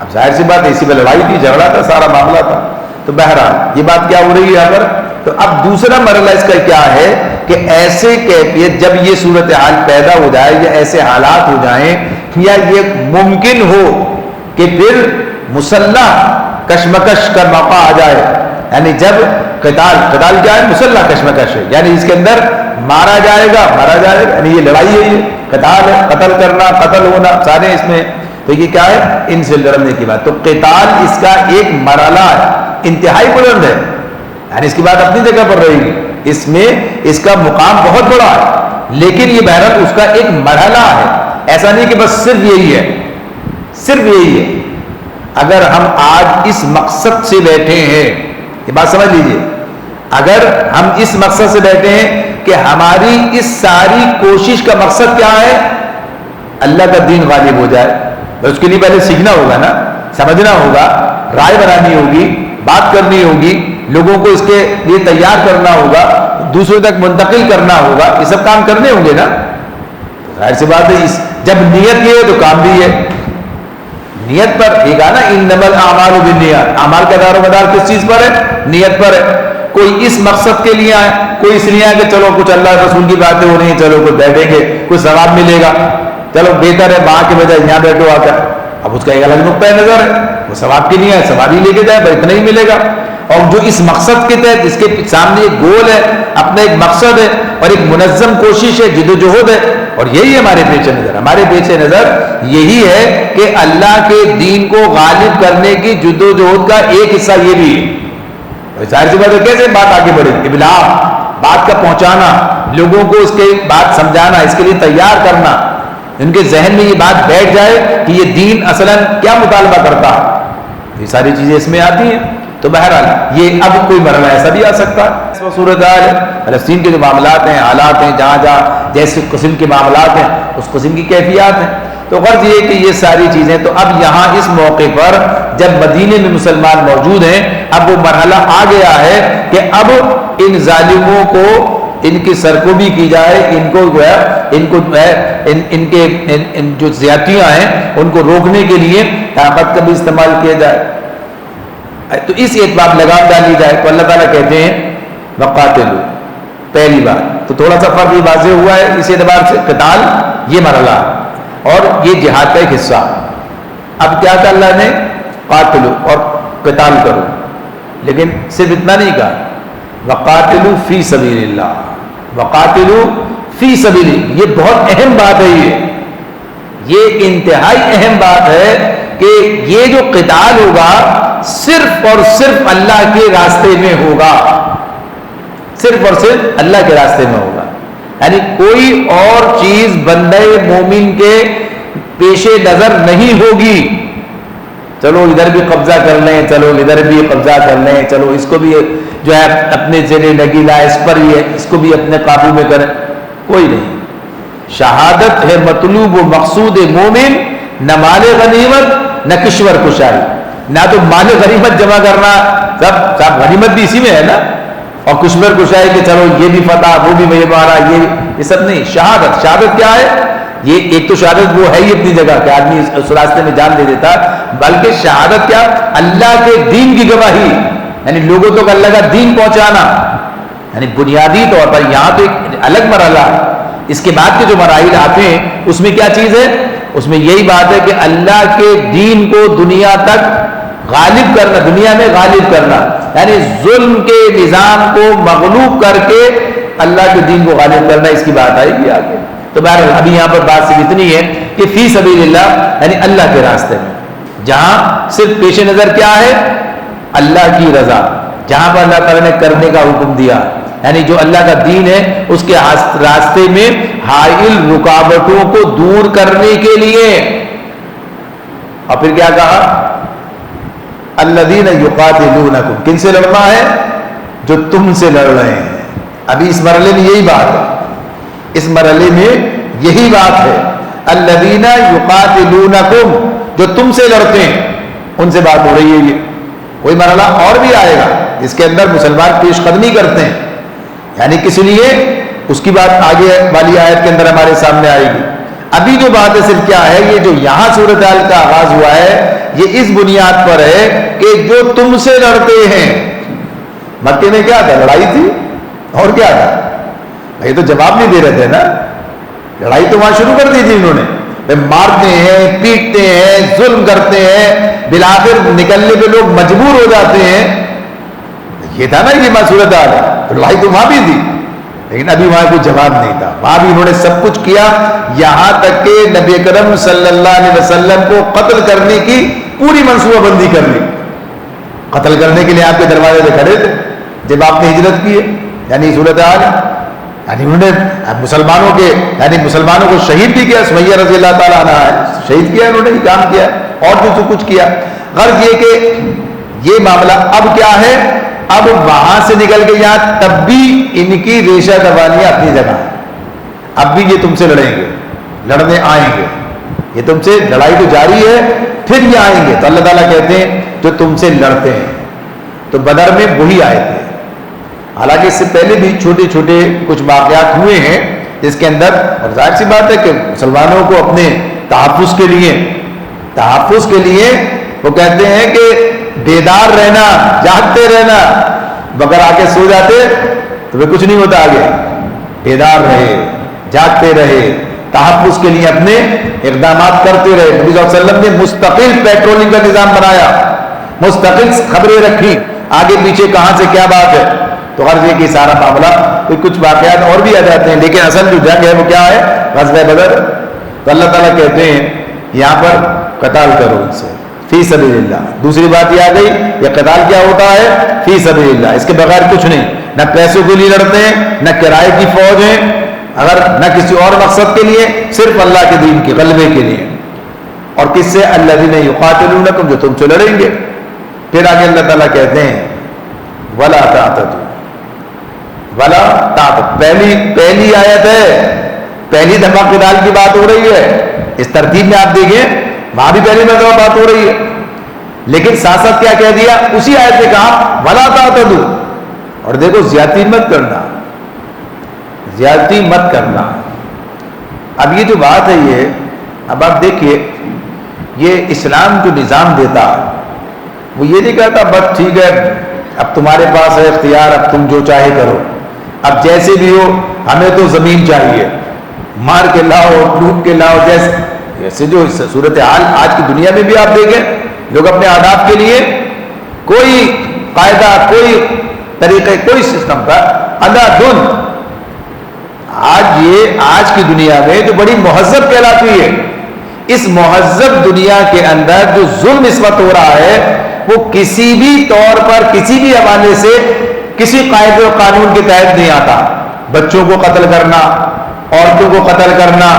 اب ظاہر سی بات ہے اسی پہ لڑائی تھی، جھگڑا تھا، سارا معاملہ تھا۔ تو بہرحال یہ بات کیا ہو رہی ہے یہاں پر؟ تو اب دوسرا مرحلہ اس کا کیا ہے کہ ایسے کیفیت جب یہ صورتحال پیدا ہو جائے یا ایسے حالات ہو جائیں یا یہ ممکن ہو کہ پھر مسلح کشمکش کا موقع آ جائے، یعنی جب قتال کیا ہے؟ مسلح کشمکش ہے، یعنی اس کے اندر مارا جائے گا، یعنی یہ لڑائی ہے، یہ قتال ہے، قتل کرنا، قتل ہونا، سارے اس میں، تو یہ کیا ہے؟ ان سے لڑنے کی بات۔ تو قتال اس کا ایک مرحلہ ہے، انتہائی بلند ہے، یعنی اس کی بات اپنی جگہ پر رہے گی، اس میں اس کا مقام بہت بڑا ہے، لیکن یہ بہرحال اس کا ایک مرحلہ ہے، ایسا نہیں کہ بس صرف یہی ہے، صرف یہی ہے۔ اگر ہم آج اس مقصد سے بیٹھے ہیں، یہ بات سمجھ لیجئے، اگر ہم اس مقصد سے بیٹھے ہیں کہ کہ ہماری اس ساری کوشش کا مقصد کیا ہے؟ اللہ کا دین غالب ہو جائے. اس کے لیے پہلے سیکھنا ہوگا نا، سمجھنا ہوگا، رائے بنانی ہوگی، بات کرنی ہوگی، لوگوں کو اس کے لیے تیار کرنا ہوگا، دوسروں تک منتقل کرنا ہوگا، یہ سب کام کرنے ہوں گے نا. ظاہر سی بات ہے جب نیت یہ ہے تو کام بھی ہے. نیت پر یہ کہا نا انما الاعمال بالنیات، اعمال کا دار و مدار کس چیز پر ہے؟ نیت پر ہے. کوئی اس مقصد کے لیے آئے، کوئی اس لیے آئے کہ چلو کچھ اللہ رسول کی باتیں ہو رہی ہیں، چلو کچھ بیٹھیں گے، کچھ ثواب ملے گا، چلو بہتر ہے وہاں کے بجائے یہاں بیٹھو آ کر. اب اس کا ایک الگ نقطۂ نظر ہے، وہ ثواب کے لیے ہے، ثواب ہی لے کے جائے، بھائی اتنا ہی ملے گا. اور جو اس مقصد کے تحت اس کے سامنے ایک گول ہے، اپنا ایک مقصد ہے اور ایک منظم کوشش ہے، جد و جہد ہے، اور یہی ہمارے پیش نظر. ہمارے پیش نظر یہی ہے کہ اللہ کے دین کو غالب کرنے کی جد و جہد کا ایک حصہ یہ بھی ہے. ظاہر سی بات ہے کیسے بات آگے بڑھے؟ ابلاغ، بات کا پہنچانا، لوگوں کو اس کے بات سمجھانا، اس کے لیے تیار کرنا، ان کے ذہن میں یہ بات بیٹھ جائے کہ یہ دین اصلاً کیا مطالبہ کرتا ہے. یہ ساری چیزیں اس میں آتی ہیں. تو بہرحال یہ اب کوئی مرحلہ ایسا بھی آ سکتا ہے. صورتحال ہے فلسطین کے جو معاملات ہیں، حالات ہیں، جہاں جہاں جیسے قسم کے معاملات ہیں اس قسم کی کیفیات ہیں. تو غرض یہ کہ یہ ساری چیزیں تو اب یہاں اس موقع پر جب مدینے میں مسلمان موجود ہیں، اب وہ مرحلہ آ گیا ہے کہ اب ان ظالموں کو ان کی سرکوبی کی جائے، ان کو جو ہے ان کے جو زیادتیاں ہیں ان کو روکنے کے لیے طاقت کا بھی استعمال کیا جائے. تو اس اعتبار لگام ڈالی جائے. تو اللہ تعالیٰ کہتے ہیں وقاتلوا، پہلی بات تو تھوڑا سا فرق بھی واضح ہوا ہے اس اعتبار سے، قتال یہ مرحلہ اور یہ جہاد کا ایک حصہ. اب کیا کہا اللہ نے؟ قاتلوا، اور قتال کرو. لیکن صرف اتنا نہیں کہا، وقاتلوا فی سبیل اللہ، وقاتلوا فی سبیل اللہ. یہ بہت اہم بات ہے، یہ انتہائی اہم بات ہے کہ یہ جو قتال ہوگا صرف اور صرف اللہ کے راستے میں ہوگا، صرف اور صرف اللہ کے راستے میں ہوگا. یعنی کوئی اور چیز بندے مومن کے پیش نظر نہیں ہوگی. چلو ادھر بھی قبضہ کر لیں، چلو ادھر بھی قبضہ کر لیں، چلو اس کو بھی جو ہے اپنے ذریعے لگی لائے، اس پر ہی ہے، اس کو بھی اپنے قابو میں کریں. کوئی نہیں. شہادت ہے مطلوب و مقصود مومن، نہ مال غنیمت نہ کشور کشائی. نہ تو مال غنیمت جمع کرنا، سب غنیمت بھی اسی میں ہے نا، اور کشور کشائی کہ چلو یہ بھی فتح، وہ بھی میں مارا، یہ سب نہیں. شہادت، شہادت کیا ہے؟ یہ ایک تو شہادت وہ ہے ہی اپنی جگہ کہ آدمی اس راستے میں جان دے دیتا، بلکہ شہادت کیا؟ اللہ کے دین کی گواہی، یعنی لوگوں تک اللہ کا دین پہنچانا. یعنی بنیادی طور پر یہاں تو ایک الگ مرحلہ ہے. اس کے بعد کے جو مراحل آتے ہیں اس میں کیا چیز ہے؟ اس میں یہی بات ہے کہ اللہ کے دین کو دنیا تک غالب کرنا، دنیا میں غالب کرنا، یعنی ظلم کے نظام کو مغلوب کر کے اللہ کے دین کو غالب کرنا. اس کی بات آئے گی آگے. تو بہرحال ابھی یہاں پر بات صرف اتنی ہے کہ فی سبیل اللہ یعنی اللہ کے راستے میں، جہاں صرف پیش نظر کیا ہے؟ اللہ کی رضا. جہاں پر اللہ تعالیٰ نے کرنے کا حکم دیا، یعنی جو اللہ کا دین ہے اس کے راستے میں حائل رکاوٹوں کو دور کرنے کے لیے. اور پھر کیا کہا؟ الذین یقاتلونکم، کن سے لڑنا ہے؟ جو تم سے لڑ رہے ہیں. ابھی اس مرحلے میں یہی بات ہے، اس مرحلے میں یہی بات ہے. الذین یقاتلونکم، جو تم سے لڑتے ہیں ان سے بات ہو رہی ہے. یہ کوئی مرحلہ اور بھی آئے گا اس کے اندر مسلمان پیش قدمی کرتے ہیں، یعنی کس لیے؟ اس کی بات آگے والی آیت کے اندر ہمارے سامنے آئے گی. ابھی جو بات ہے صرف کیا ہے؟ یہ جو یہاں صورتحال کا آغاز ہوا ہے یہ اس بنیاد پر ہے کہ جو تم سے لڑتے ہیں. مکے میں کیا تھا؟ لڑائی تھی اور کیا تھا؟ یہ تو جواب نہیں دے رہے تھے نا، لڑائی تو وہاں شروع کر دی تھی انہوں نے. مارتے ہیں، پیٹتے ہیں، ظلم کرتے ہیں، بالآخر نکلنے پہ لوگ مجبور ہو جاتے ہیں. یہ تھا نا یہ صورتحال. لڑائی تو وہاں بھی تھی لیکن ابھی وہاں کوئی جواب نہیں تھا. وہاں بھی انہوں نے سب کچھ کیا، یہاں تک کہ نبی کرم صلی اللہ علیہ وسلم کو قتل کرنے کی پوری منصوبہ بندی کر لی. قتل کرنے کے لیے آپ کے دروازے پہ کھڑے تھے جب آپ نے ہجرت کی ہے. یعنی صورتحال یعنی انہوں نے مسلمانوں کو شہید بھی کیا. سمیہ رضی اللہ تعالیٰ عنہ شہید کیا انہوں نے، یہ کام کیا اور جو کچھ کیا. غرض یہ کہ یہ معاملہ اب کیا ہے اب وہاں سے نکل کے یہاں تب بھی ان کی ریشہ دوانیاں اپنی جگہ ہے. اب بھی یہ تم سے لڑیں گے, لڑنے آئیں گے, یہ تم سے لڑائی تو جاری ہے, پھر یہ آئیں گے. تو اللہ تعالیٰ کہتے ہیں جو تم سے لڑتے ہیں. تو بدر میں وہی آئے تھے. حالانکہ اس سے پہلے بھی چھوٹے چھوٹے کچھ واقعات ہوئے ہیں جس کے اندر, اور ظاہر سی بات ہے کہ مسلمانوں کو اپنے تحفظ کے لیے وہ کہتے ہیں کہ بیدار رہنا, جاگتے رہنا. بغیر آ کے سو جاتے تو وہ کچھ نہیں ہوتا. آگے بیدار رہے, جاگتے رہے, تحفظ کے لیے اپنے اقدامات کرتے رہے. نبی صلی اللہ علیہ وسلم نے مستقل پیٹرولنگ کا نظام بنایا, مستقل خبریں رکھی آگے پیچھے کہاں سے کیا بات ہے. تو غرض یہ کہ سارا معاملہ, کوئی کچھ واقعات اور بھی آ جاتے ہیں, لیکن اصل جو جنگ ہے وہ کیا ہے, غزوہ بدر. تو اللہ تعالیٰ کہتے ہیں یہاں پر قتال کرو ان سے فی سبیل اللہ. دوسری بات یہ آ گئی, یہ قتال کیا ہوتا ہے, فی سبیل اللہ. اس کے بغیر کچھ نہیں, نہ پیسوں کے لیے لڑتے ہیں, نہ کرائے کی فوج ہے, اگر نہ کسی اور مقصد کے لیے, صرف اللہ کے دین کے غلبے کے لیے. اور کس سے, الذین یقاتلونکم, جو تم سے لڑیں گے. پھر آگے اللہ تعالیٰ کہتے ہیں ولا تعتدوا, ولا تعتدوا. پہلی آیت ہے, پہلی دفعہ قتال کی بات ہو رہی ہے. اس ترتیب میں آپ دیکھیں وہاں بھی پہلی مرتبہ بات ہو رہی ہے, لیکن ساتھ ساتھ کیا کہہ دیا, اسی آیت میں کہا ولا تعتدوا. اور دیکھو زیادتی مت کرنا, زیادتی مت کرنا. اب یہ جو بات ہے یہ, اب آپ دیکھیے یہ اسلام جو نظام دیتا وہ یہ نہیں کہتا بس ٹھیک ہے اب تمہارے پاس ہے اختیار, اب تم جو چاہے کرو, اب جیسے بھی ہو ہمیں تو زمین چاہیے, مار کے لاؤ, لوٹ کے لاؤ. جیسے جو صورتحال آج کی دنیا میں بھی آپ دیکھیں, لوگ اپنے آداب کے لیے کوئی قاعدہ, کوئی طریقہ, کوئی سسٹم کا ادا دن. آج کی دنیا میں جو بڑی مہذب کہلاتی ہے, اس مہذب دنیا کے اندر جو ظلم اس وقت ہو رہا ہے وہ کسی بھی طور پر, کسی بھی حوالے سے, کسی قاعدے و قانون کے تحت نہیں آتا. بچوں کو قتل کرنا, عورتوں کو قتل کرنا,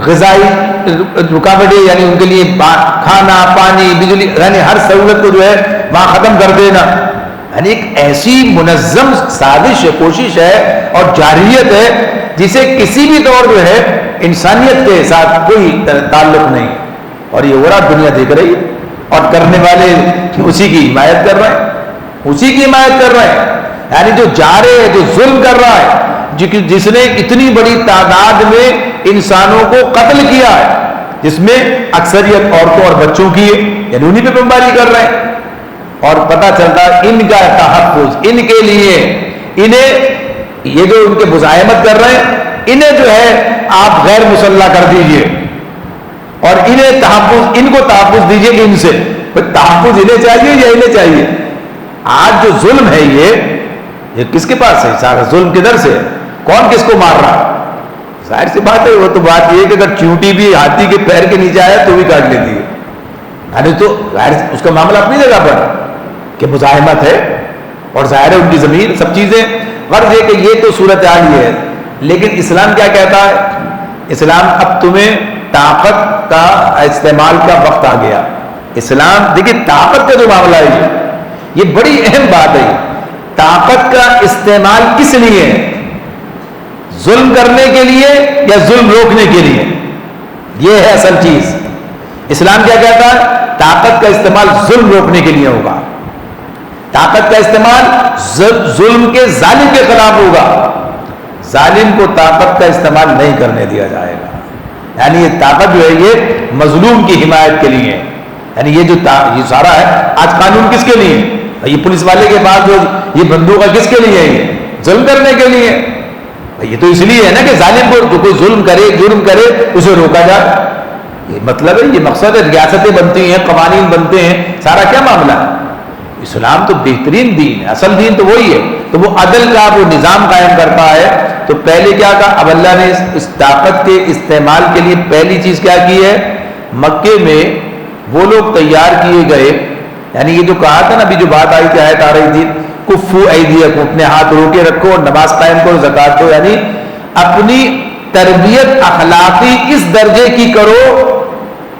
غذائی رکاوٹیں یعنی ان کے لیے کھانا, پانی, بجلی, یعنی ہر سہولت کو جو ہے وہاں ختم کر دینا. یعنی ایک ایسی منظم سازش ہے, کوشش ہے اور جارحیت ہے جسے کسی بھی طور جو ہے انسانیت کے ساتھ کوئی تعلق نہیں. اور یہ ہو رہا دنیا دیکھ رہی ہے, اور کرنے والے اسی کی حمایت کر رہے ہیں, اسی کی حمایت کر رہے ہیں. یعنی جو جارے ہے, جو ظلم کر رہا ہے, جس نے اتنی بڑی تعداد میں انسانوں کو قتل کیا ہے, جس میں اکثریت عورتوں اور بچوں کی ہے, یعنی انہی پہ بمباری کر رہے ہیں. اور پتہ چلتا ہے ان کا تحفظ, ان کے لیے, انہیں یہ جو ان کے مزاحمت کر رہے ہیں انہیں جو ہے آپ غیر مسلح کر دیجئے, اور انہیں تحفظ, ان کو تحفظ دیجئے ان سے. تحفظ انہیں چاہیے یا انہیں چاہیے؟ آج جو ظلم ہے یہ کس کے پاس ہے؟ سارا ظلم کدھر سے ہے؟ کون کس کو مار رہا؟ ظاہر سی بات ہے, وہ تو بات یہ ہے کہ اگر چونٹی بھی ہاتھی کے پیر کے نیچے آیا تو بھی کاٹ لیتی ہے. یعنی تو اس کا معاملہ اپنی جگہ پر کہ مزاحمت ہے, اور ظاہر ہے ان کی زمین, سب چیزیں. غرض ہے کہ یہ تو صورتحال یہ ہے. لیکن اسلام کیا کہتا ہے؟ اسلام اب تمہیں طاقت کا استعمال کا وقت آ گیا. اسلام دیکھیے طاقت کا جو معاملہ ہے یہ بڑی اہم بات ہے. طاقت کا استعمال کس لیے ہے؟ ظلم کرنے کے لیے یا ظلم روکنے کے لیے؟ یہ ہے اصل چیز. اسلام کیا کہتا ہے؟ طاقت کا استعمال ظلم روکنے کے لیے ہوگا. طاقت کا استعمال ظلم کے ظالم کے خلاف ہوگا. ظالم کو طاقت کا استعمال نہیں کرنے دیا جائے گا. یعنی یہ طاقت جو ہے یہ مظلوم کی حمایت کے لیے ہے. یعنی یہ سارا ہے آج قانون کس کے لیے؟ یہ پولیس والے کے پاس جو یہ بندوق ہے کس کے لیے ہے؟ یہ ظلم کرنے کے لیے. یہ تو اس لیے ہے نا کہ ظالم کو جو کوئی ظلم کرے, جرم کرے, اسے روکا جائے. یہ مطلب ہے, یہ مقصد ہے. ریاستیں بنتی ہیں, قوانین بنتے ہیں, سارا کیا معاملہ ہے. اسلام تو بہترین دین ہے, اصل دین تو وہی ہے. تو وہ عدل کا وہ نظام قائم کرتا ہے. تو پہلے کیا کہا؟ اب اللہ نے اس طاقت کے استعمال کے لیے پہلی چیز کیا کی ہے؟ مکے میں وہ لوگ تیار کیے گئے, یعنی یہ جو کہا تھا نا, ابھی جو بات آئی تھی, آیت آ رہی تھی, کفو ایدیکم, اپنے ہاتھ روکے رکھو اور نماز قائم کرو, زکات دو. یعنی اپنی تربیت اخلاقی اس درجے کی کرو,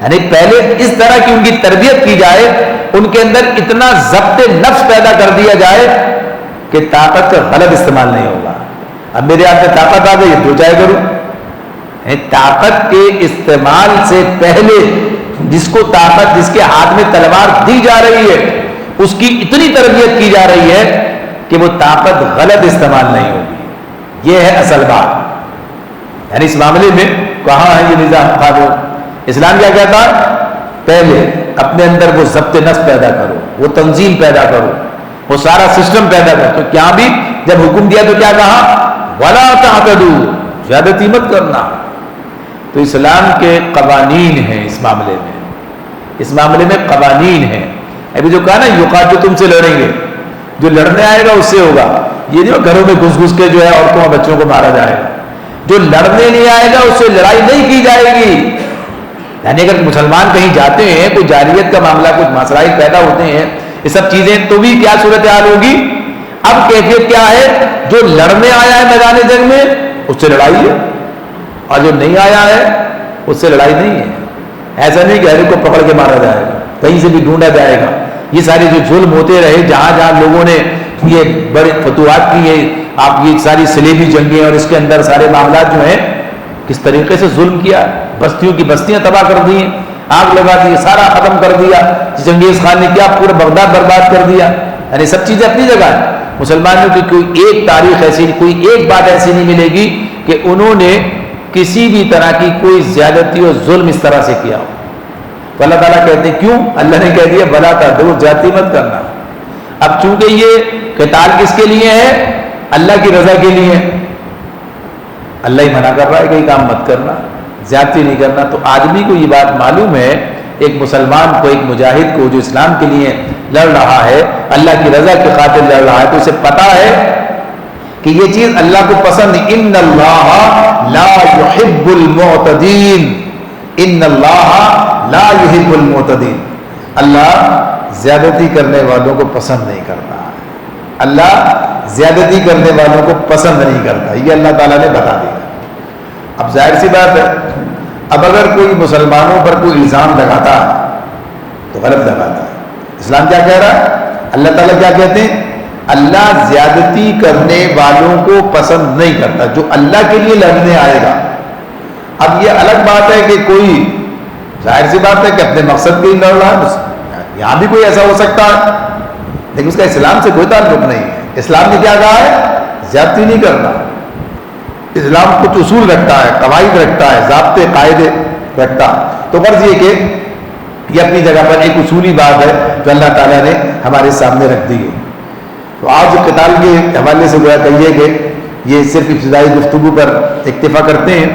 یعنی پہلے اس طرح کی ان کی تربیت کی جائے, ان کے اندر اتنا ضبط نفس پیدا کر دیا جائے کہ طاقت کا غلط استعمال نہیں ہوگا. اب میرے ہاتھ میں طاقت آ گئی جو چاہے کروں. طاقت کے استعمال سے پہلے جس کو طاقت، جس کے ہاتھ میں تلوار دی جا رہی ہے، اس کی اتنی تربیت کی جا رہی ہے کہ وہ طاقت غلط استعمال نہیں ہوگی. یہ ہے اصل بات. یعنی اس معاملے میں کہاں ہے یہ نظام قانون؟ اسلام کیا کہتا ہے؟ پہلے اپنے اندر وہ ضبط نفس پیدا کرو، وہ تنظیم پیدا کرو، وہ سارا سسٹم پیدا کرو. تو کیا بھی جب حکم دیا تو کیا کہا؟ وَلَا تَعْتَدُوا، زیادتی مت کرنا. تو اسلام کے قوانین ہیں اس معاملے میں، اس معاملے میں قوانین ہیں. ابھی جو کہا نا یقاتل، تم سے لڑیں گے، جو لڑنے آئے گا اس سے ہوگا. یہ نہیں گھروں میں گھس گھس کے جو ہے عورتوں اور بچوں کو مارا جائے گا. جو لڑنے نہیں آئے گا اس سے لڑائی نہیں کی جائے گی. یعنی اگر مسلمان کہیں جاتے ہیں، کوئی جاہلیت کا معاملہ، کچھ مسائل پیدا ہوتے ہیں، یہ سب چیزیں، تو بھی کیا صورتحال ہوگی؟ اب کیفیت کیا ہے؟ جو لڑنے آیا ہے میدان جنگ میں اس سے لڑائی ہے، اور جو نہیں آیا ہے اس سے لڑائی نہیں ہے. ایسا نہیں کہ ہر ایک کو پکڑ کے مارا جائے گا، کہیں سے بھی ڈھونڈا جائے گا. یہ سارے جو ظلم ہوتے رہے، جہاں جہاں لوگوں نے یہ بڑے فتوحات کی ہیں، آپ یہ ساری صلیبی جنگیں اور اس کے اندر سارے معاملات جو ہیں، کس طریقے سے ظلم کیا، بستیوں کی بستیاں تباہ کر دی، آگ لگا دی، سارا ختم کر دیا. چنگیز خان نے کیا پورا بغداد برباد کر دیا. یعنی سب چیزیں اپنی جگہ ہیں. مسلمانوں کی کوئی ایک تاریخ ایسی، کوئی ایک بات ایسی نہیں ملے گی کہ انہوں نے کسی بھی طرح کی کوئی زیادتی اور ظلم اس طرح سے کیا ہو. تو اللہ تعالیٰ کہتے ہیں کیوں؟ اللہ نے کہہ دیا بلا تعتدوا، زیادتی مت کرنا. اب چونکہ یہ قتال کس کے لیے ہے؟ اللہ کی رضا کے لیے. اللہ ہی منع کر رہا ہے کہ یہ کام مت کرنا، زیادتی نہیں کرنا. تو آدمی کو یہ بات معلوم ہے، ایک مسلمان کو، ایک مجاہد کو جو اسلام کے لیے لڑ رہا ہے، اللہ کی رضا کی خاطر لڑ رہا ہے، تو اسے پتا ہے کہ یہ چیز اللہ کو پسند نہیں. ان اللہ لا يحب المعتدین، ان اللہ لا يحب المعتدین. اللہ زیادتی کرنے والوں کو پسند نہیں کرتا. اللہ زیادتی کرنے والوں کو پسند نہیں کرتا. یہ اللہ تعالیٰ نے بتا دیا. اب ظاہر سی بات ہے، اب اگر کوئی مسلمانوں پر کوئی الزام لگاتا ہے تو غلط لگاتا ہے. اسلام کیا کہہ رہا ہے؟ اللہ تعالیٰ کیا کہتے ہیں؟ اللہ زیادتی کرنے والوں کو پسند نہیں کرتا، جو اللہ کے لیے لڑنے آئے گا. اب یہ الگ بات ہے کہ کوئی، ظاہر سی بات ہے کہ اپنے مقصد کے لیے لڑ رہا ہے، یہاں بھی کوئی ایسا ہو سکتا ہے، لیکن اس کا اسلام سے کوئی تعلق نہیں ہے. اسلام نے کیا کہا ہے؟ زیادتی نہیں کرنا. اسلام کچھ اصول رکھتا ہے، قواعد رکھتا ہے، ضابطے قاعدے رکھتا ہے. تو غرض یہ کہ یہ اپنی جگہ پر ایک اصولی بات ہے جو اللہ تعالیٰ نے ہمارے سامنے رکھ دی ہے. تو آج قتال کے حوالے سے گویا کہیے کہ یہ صرف ابتدائی گفتگو پر اکتفا کرتے ہیں،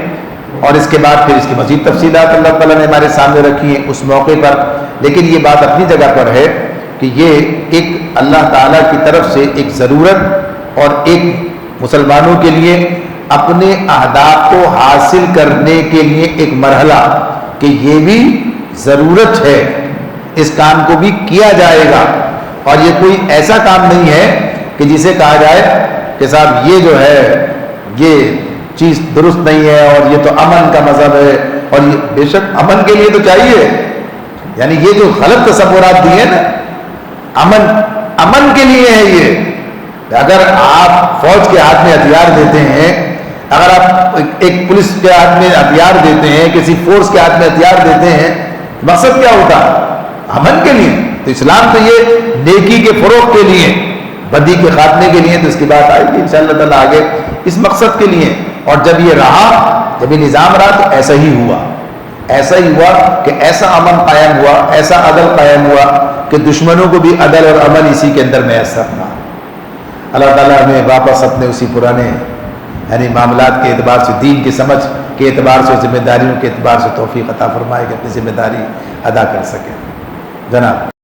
اور اس کے بعد پھر اس کی مزید تفصیلات اللہ تعالیٰ نے ہمارے سامنے رکھی ہیں اس موقع پر. لیکن یہ بات اپنی جگہ پر ہے کہ یہ ایک اللہ تعالیٰ کی طرف سے ایک ضرورت اور ایک مسلمانوں کے لیے اپنے اہداف کو حاصل کرنے کے لیے ایک مرحلہ، کہ یہ بھی ضرورت ہے، اس کام کو بھی کیا جائے گا. اور یہ کوئی ایسا کام نہیں ہے کہ جسے کہا جائے کہ صاحب یہ جو ہے یہ چیز درست نہیں ہے اور یہ تو امن کا مذہب ہے. اور یہ بے شک امن کے لیے تو چاہیے، یعنی یہ جو غلط تصورات دیے نا، امن کے لیے ہے یہ. اگر آپ فوج کے ہاتھ میں ہتھیار دیتے ہیں، اگر آپ ایک پولیس کے ہاتھ میں ہتھیار دیتے ہیں، کسی فورس کے ہاتھ میں ہتھیار دیتے ہیں، مقصد کیا ہوتا ہے؟ امن کے لیے. تو اسلام تو یہ نیکی کے فروغ کے لیے، بدی کے خاتمے کے لیے. تو اس کی بات آئے گی انشاءاللہ تعالیٰ آگے اس مقصد کے لیے. اور جب یہ رہا، جب یہ نظام رہا، تو ایسا ہی ہوا کہ ایسا امن قائم ہوا، ایسا عدل قائم ہوا کہ دشمنوں کو بھی عدل اور امن اسی کے اندر میسر تھا. اللہ تعالیٰ ہمیں واپس اپنے اسی پرانے یعنی معاملات کے اعتبار سے، دین کی سمجھ کے اعتبار سے، ذمہ داریوں کے اعتبار سے توفیق عطا فرمائے کہ اپنی ذمہ داری ادا کر سکیں. جناب